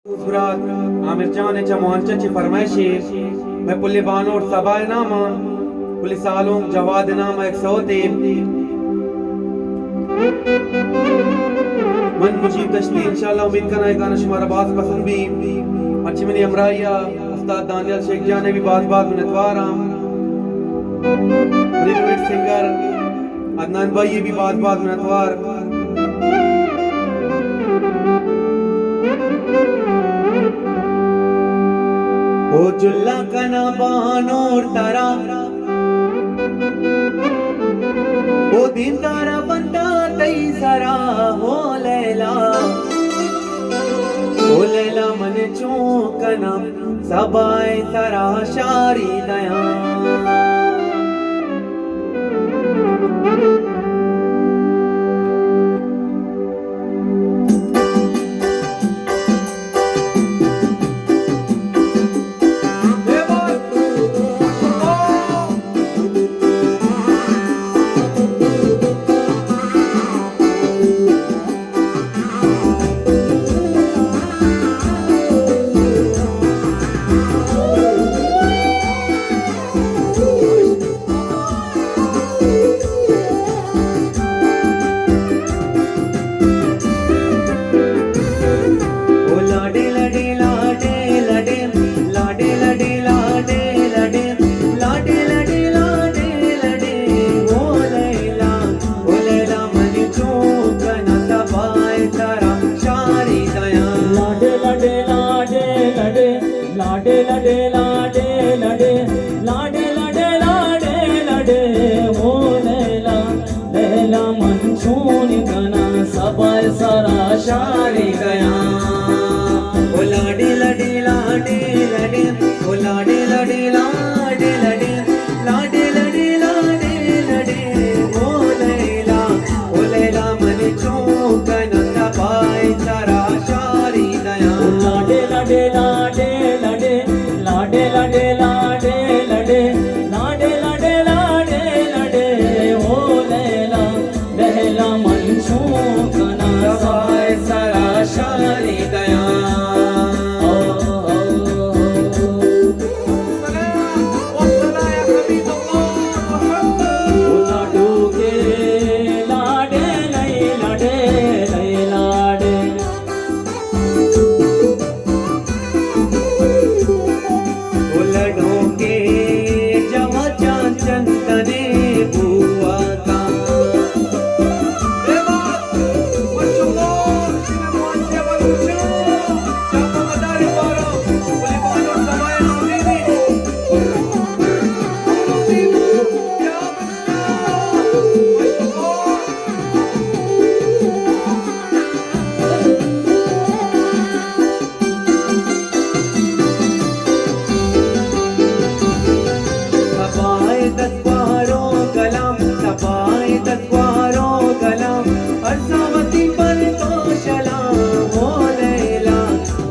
रात आमिर जान ने चमोहन चची फरमाइशी मैं पुल्ले बानो और सबाए नामा पुलिस आलों जवाद नामा एक सौते मन मुजीब दश्ती इंशाल्लाह उम्मीद करना है गाना शुमारा बात पसंद भी अच्छी मनी अमराइया उस्ताद दानियल शेख जान ने भी बात मिनतवारा रिलेवेंट सिंगर अदनान भाई ये भी बात मिनतवार ओ जुल्ला कना बानोर तारा ओ दिन तारा बंदा तई सरा हो लैला मन चौकना सबाए सरा शारी दया लाडे लडे लाडे लडे लाडे लडे लाडे लडे हो लैला लैला मंचून गना सबाय सरा शारी गया ओ लाडे लडे लाडे लडे ओ लाडे लडे लाडे लडे लाडे लडे लाडे लडे हो लैला मंचून गना सबाय सरा शारी गया ओ लाडे लडे लाडे लाडे लाडे लाडे लडे लाडे लाडे लाडे लडे हो लैला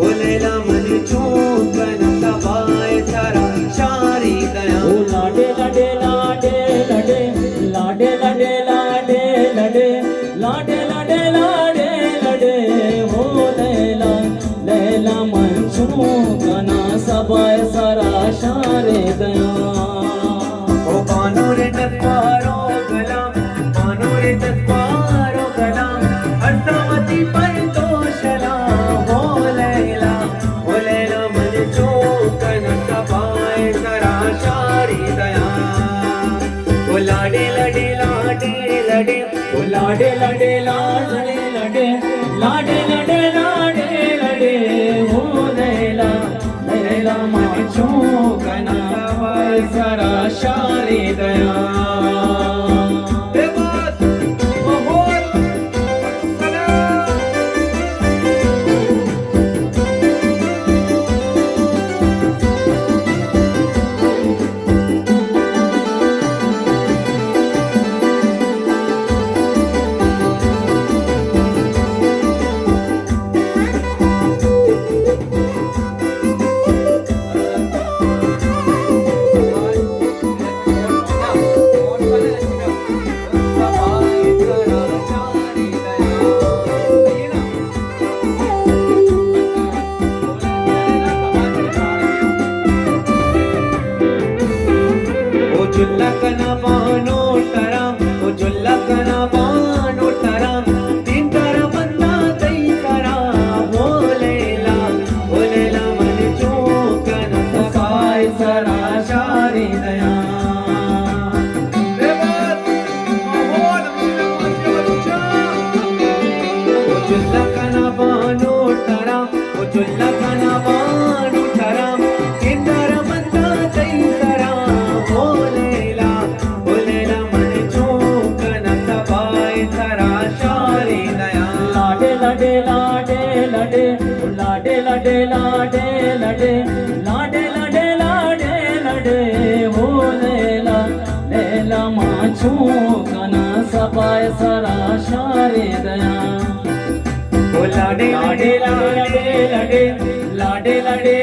लैला मंचू कना सबाय सरा शारी गया लाडे लाडे लाडे लडे हो लैला लैला मंचू कना सबाय सरा शारे गया ओ बानो रे तत्वारो गलाम बानो रे तत्वारो गलाम हर्षवती पर तो शला हो लैला मंचू कना सबाय सरा शारी दया ओ लाडे लडे लाडे लडे ओ लाडे लडे लाडे लडे लाडे लडे लाडे लडे हो लैला मंचू कना सबाय सरा शारी दया जुल्ला कना बानो तराम ओ जुल्ला कना बानो तराम तीन तारा बंदा तई करा हो लैला मन चूकन सफाई सरा शारी दया जुल्ला कना बानो तराम ओ जुल्ला कना बानो तराम तीन तारा बंदा तई करा हो लैला मन चूकन सफाई सरा शारी दया लाडे लाडे लाडे लाडे लाडे लाडे लाडे लाडे लाडे लाडे लाडे लाडे हो लैला लैला माछू कना सफाय सरा शारे दया ओ लाडे लाडे लाडे लाडे लाडे लाडे